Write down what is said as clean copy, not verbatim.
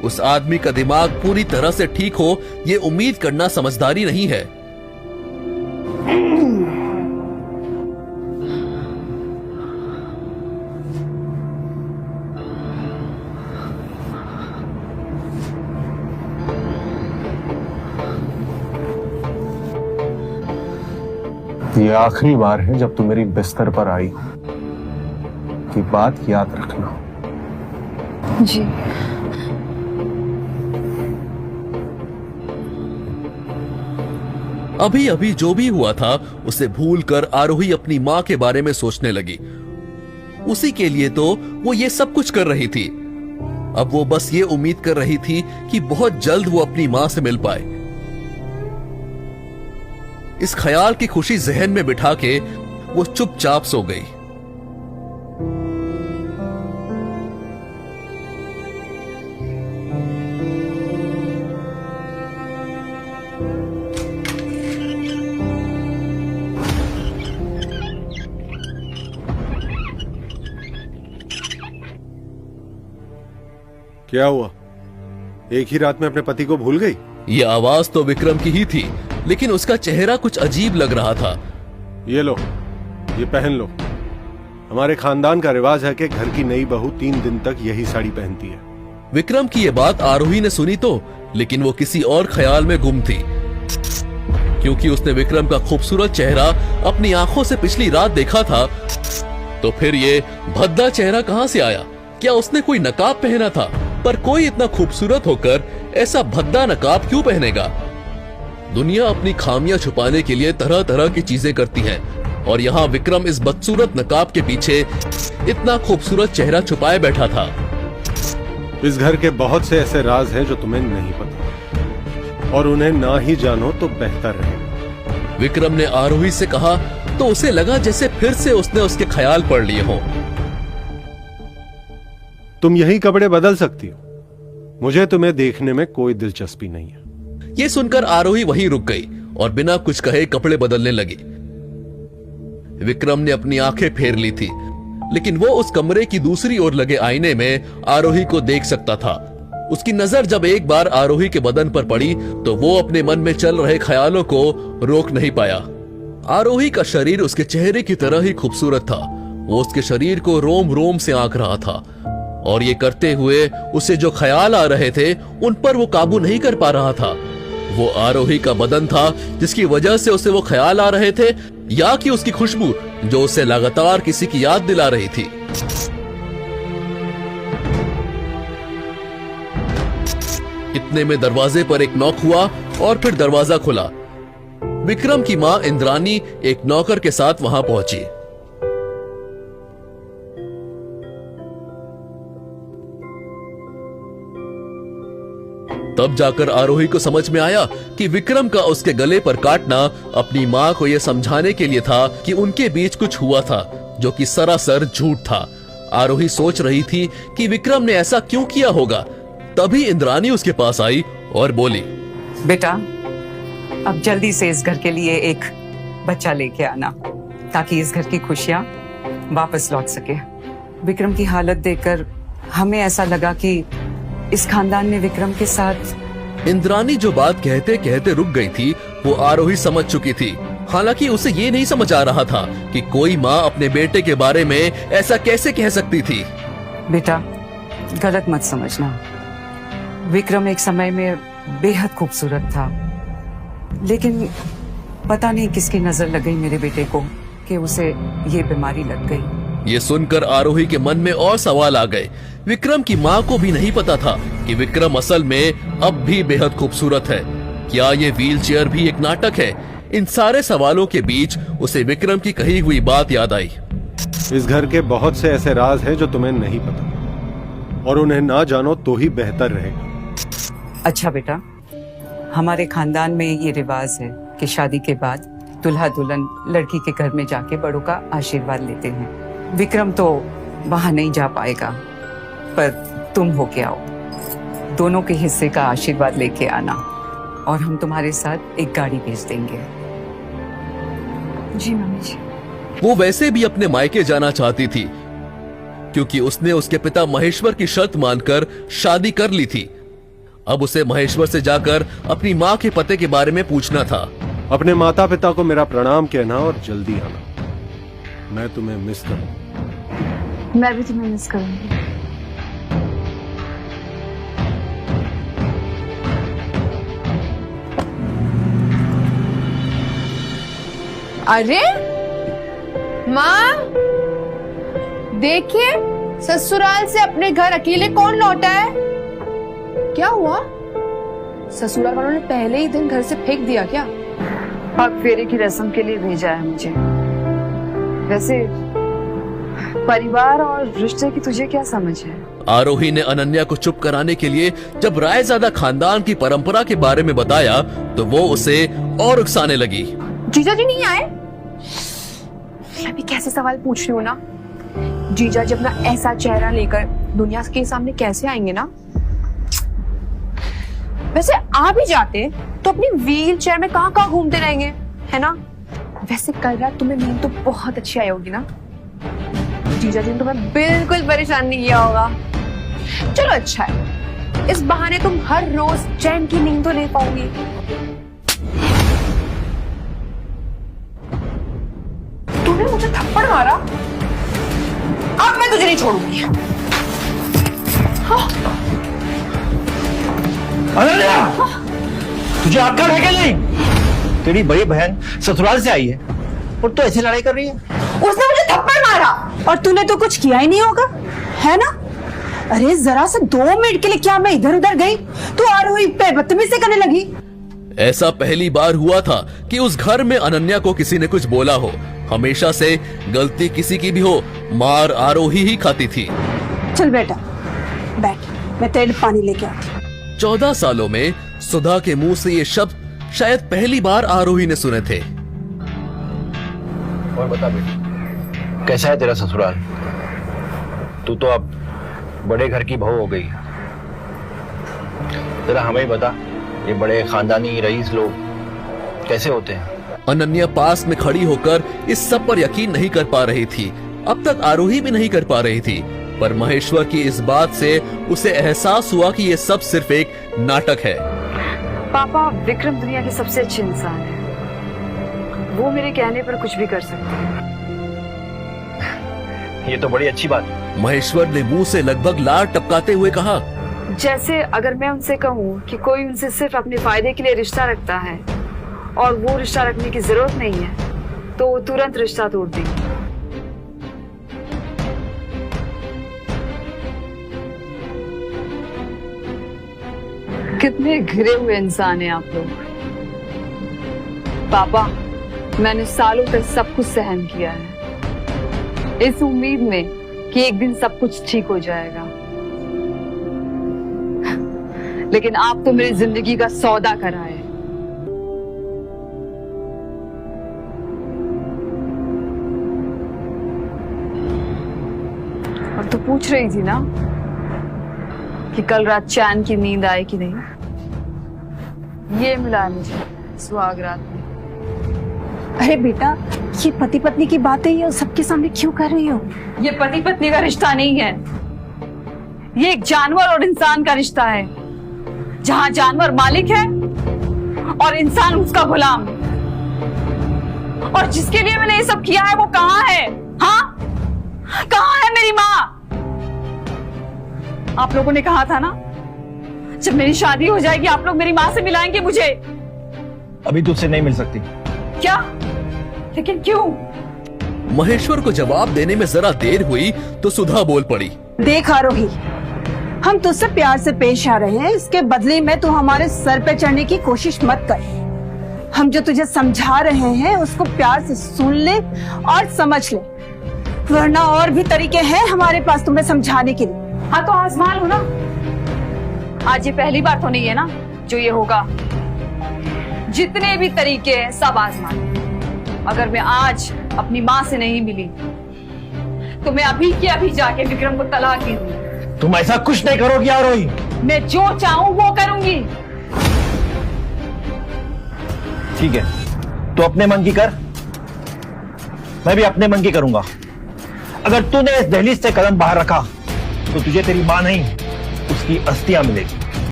उस आदमी का दिमाग पूरी तरह से ठीक हो ये उम्मीद करना समझदारी नहीं है। ये आखिरी बार है जब तू मेरी बिस्तर पर आई कि बात याद रखना। जी। अभी अभी जो भी हुआ था उसे भूलकर आरोही अपनी माँ के बारे में सोचने लगी। उसी के लिए तो वो ये सब कुछ कर रही थी। अब वो बस ये उम्मीद कर रही थी कि बहुत जल्द वो अपनी माँ से मिल पाए। इस ख्याल की खुशी जहन में बिठा के वो चुपचाप सो गई। क्या हुआ? एक ही रात में अपने पति को भूल गई? ये आवाज तो विक्रम की ही थी, लेकिन उसका चेहरा कुछ अजीब लग रहा था। ये लो, ये पहन लो। हमारे खानदान का रिवाज है कि घर की नई बहू 3 दिन तक यही साड़ी पहनती है। विक्रम की ये बात आरोही ने सुनी तो, लेकिन वो किसी और ख्याल में गुम थी, क्योंकि उसने विक्रम का खूबसूरत चेहरा अपनी आंखों से पिछली रात देखा था। तो फिर ये भद्दा चेहरा कहां से आया? क्या उसने कोई नकाब पहना था? पर कोई इतना खूबसूरत होकर ऐसा भद्दा नकाब क्यों पहनेगा? दुनिया अपनी खामियां छुपाने के लिए तरह तरह की चीजें करती है, और यहाँ विक्रम इस बदसूरत नकाब के पीछे इतना खूबसूरत चेहरा छुपाए बैठा था। इस घर के बहुत से ऐसे राज हैं जो तुम्हें नहीं पता, और उन्हें ना ही जानो तो बेहतर रहेगा। विक्रम ने आरोही से कहा तो उसे लगा जैसे फिर से उसने उसके ख्याल पढ़ लिए हों। तुम यही कपड़े बदल सकती हो, मुझे तुम्हें देखने में कोई दिलचस्पी नहीं है। ये सुनकर आरोही वहीं रुक गई और बिना कुछ कहे कपड़े बदलने लगी। विक्रम ने अपनी आंखें फेर ली थी, लेकिन वो उस कमरे की दूसरी ओर लगे आईने में आरोही को देख सकता था। उसकी नजर जब एक बार आरोही के बदन पर पड़ी तो वो अपने मन में चल रहे ख्यालों को रोक नहीं पाया। आरोही का शरीर उसके चेहरे की तरह ही खूबसूरत था। वो उसके शरीर को रोम रोम से आंक रहा था, और ये करते हुए उसे जो ख्याल आ रहे थे उन पर वो काबू नहीं कर पा रहा था। वो आरोही का बदन था जिसकी वजह से उसे वो ख्याल आ रहे थे, या कि उसकी खुशबू जो उसे लगातार किसी की याद दिला रही थी। इतने में दरवाजे पर एक नॉक हुआ और फिर दरवाजा खुला। विक्रम की मां इंद्रानी एक नौकर के साथ वहां पहुंची। तब जाकर आरोही को समझ में आया कि विक्रम का उसके गले पर काटना अपनी मां को यह समझाने के लिए था कि उनके बीच कुछ हुआ था, जो कि सरासर झूठ था। आरोही सोच रही थी कि विक्रम ने ऐसा क्यों किया होगा। तभी इंद्रानी उसके पास आई और बोली, बेटा, अब जल्दी से इस घर के लिए एक बच्चा लेके आना, ताकि इस घर की खुशियां वापस लौट सके। विक्रम की हालत देखकर हमें ऐसा लगा कि इस खानदान ने विक्रम के साथ। इंद्रानी जो बात कहते कहते रुक गई थी, वो आरोही समझ चुकी थी। हालांकि उसे ये नहीं समझ आ रहा था कि कोई माँ अपने बेटे के बारे में ऐसा कैसे कह सकती थी। बेटा, गलत मत समझना। विक्रम एक समय में बेहद खूबसूरत था, लेकिन पता नहीं किसकी नजर लग गई मेरे बेटे को कि उसे ये बीमारी लग गई। ये सुनकर आरोही के मन में और सवाल आ गए। विक्रम की माँ को भी नहीं पता था कि विक्रम असल में अब भी बेहद खूबसूरत है। क्या ये व्हीलचेयर भी एक नाटक है? इन सारे सवालों के बीच उसे विक्रम की कही हुई बात याद आई। इस घर के बहुत से ऐसे राज हैं जो तुम्हें नहीं पता, और उन्हें ना जानो तो ही बेहतर रहेगा। अच्छा बेटा, हमारे खानदान में ये रिवाज है कि शादी के बाद दूल्हा दुल्हन लड़की के घर में जाके बड़ों का आशीर्वाद लेते हैं। विक्रम तो वहां नहीं जा पाएगा, पर तुम होके आओ, दोनों के हिस्से का आशीर्वाद लेके आना, और हम तुम्हारे साथ एक गाड़ी भेज देंगे। जी मम्मी जी। वो वैसे भी अपने मायके जाना चाहती थी, क्योंकि उसने उसके पिता महेश्वर की शर्त मानकर शादी कर ली थी। अब उसे महेश्वर से जाकर अपनी माँ के पते के बारे में पूछना था। अपने माता पिता को मेरा प्रणाम कहना और जल्दी आना। मैं तुम्हें मिस करूंगा। मैं भी तुम्हें मिस करूंगी। अरे माँ, देखिए ससुराल से अपने घर अकेले कौन लौटा है। क्या हुआ? ससुराल वालों ने पहले ही दिन घर से फेंक दिया क्या? अब फेरे की रस्म के लिए भेजा है मुझे। वैसे परिवार और रिश्ते की तुझे क्या समझ है? आरोही ने अनन्या को चुप कराने के लिए जब रायजादा खानदान की परंपरा के बारे में बताया तो वो उसे और उकसाने लगी। जीजा जी नहीं आए? अभी कैसे सवाल पूछ रही हो ना। जीजा जी अपना ऐसा चेहरा लेकर दुनिया के सामने कैसे आएंगे ना। वैसे आ भी जाते तो अपनी व्हील चेयर में कहाँ कहाँ घूमते रहेंगे, है ना। वैसे कल रात तुम्हें नींद तो बहुत अच्छी आई होगी ना। जीजा जी ने तुम्हें बिल्कुल परेशान नहीं किया होगा। चलो अच्छा है, इस बहाने तुम हर रोज चैन की नींद तो ले पाओगी। तूने मुझे थप्पड़ मारा, अब मैं तुझे नहीं छोड़ूंगी। हाँ। अनन्या, तुझे अक्ल है क्या नहीं? तेरी बड़ी बहन ससुराल से आई है और तू ऐसे लड़ाई कर रही है। उसने मुझे थप्पड़ मारा और तूने तो कुछ किया ही नहीं होगा, है ना। अरे जरा से 2 मिनट के लिए क्या मैं इधर उधर गई तो आरोही पे बदतमीजी करने लगी। ऐसा पहली बार हुआ था कि उस घर में अनन्या को किसी ने कुछ बोला हो। हमेशा से गलती किसी की भी हो, मार आरोही ही खाती थी। चल बेटा बैठ, मैं तेरे लिए पानी लेके आती हूँ। 14 सालों में सुधा के मुंह से ये शब्द शायद पहली बार आरोही ने सुने थे। और बता बेटी, कैसा है तेरा ससुराल? तू तो अब बड़े घर की बहू हो गई। जरा हमें ही बता, ये बड़े खानदानी रईस लोग कैसे होते हैं? अनन्या पास में खड़ी होकर इस सब पर यकीन नहीं कर पा रही थी। अब तक आरोही भी नहीं कर पा रही थी, पर महेश्वर की इस बात से उसे एहसास हुआ कि ये सब सिर्फ एक नाटक है। पापा, विक्रम दुनिया के सबसे अच्छे इंसान है। वो मेरे कहने पर कुछ भी कर सकते हैं। ये तो बड़ी अच्छी बात है। महेश्वर ने मुंह से लगभग लार टपकाते हुए कहा, जैसे अगर मैं उनसे कहूँ कि कोई उनसे सिर्फ अपने फायदे के लिए रिश्ता रखता है और वो रिश्ता रखने की जरूरत नहीं है तो वो तुरंत रिश्ता तोड़ देंगे। कितने घिरे हुए इंसान हैं आप लोग। पापा, मैंने सालों तक सब कुछ सहन किया है इस उम्मीद में कि एक दिन सब कुछ ठीक हो जाएगा, लेकिन आप तो मेरी जिंदगी का सौदा कराए। और तो पूछ रही थी ना कि कल रात चैन की नींद आए कि नहीं। ये मिला है मुझे सुहाग रात में। अरे बेटा, ये पति पत्नी की बातें ये सबके सामने क्यों कर रही हो? ये पति पत्नी का रिश्ता नहीं है, ये एक जानवर और इंसान का रिश्ता है, जहां जानवर मालिक है और इंसान उसका गुलाम। और जिसके लिए मैंने ये सब किया है वो कहाँ है? हाँ, कहाँ है मेरी माँ? आप लोगों ने कहा था ना, जब मेरी शादी हो जाएगी आप लोग मेरी माँ से मिलाएंगे मुझे। अभी तुझसे नहीं मिल सकती। क्या? लेकिन क्यों? महेश्वर को जवाब देने में जरा देर हुई तो सुधा बोल पड़ी, देख आरोही, हम तुझसे प्यार से पेश आ रहे हैं, इसके बदले में तू हमारे सर पे चढ़ने की कोशिश मत कर। हम जो तुझे समझा रहे हैं उसको प्यार से सुन ले और समझ ले, वरना और भी तरीके हैं हमारे पास तुम्हें समझाने के लिए। हाँ तो आजमान लो ना। आज ये पहली बार तो नहीं है ना जो ये होगा। जितने भी तरीके हैं सब आजमान। अगर मैं आज अपनी माँ से नहीं मिली तो मैं अभी के अभी जाके विक्रम को तलाक दे दूंगी। तुम ऐसा कुछ नहीं करोगी आरोही। मैं जो चाहूं वो करूंगी। ठीक है, तो अपने मन की कर, मैं भी अपने मन की करूंगा। अगर तूने इस दहलीज से कदम बाहर रखा तो तुझे तेरी माँ नहीं उसकी अस्थियां मिलेगी।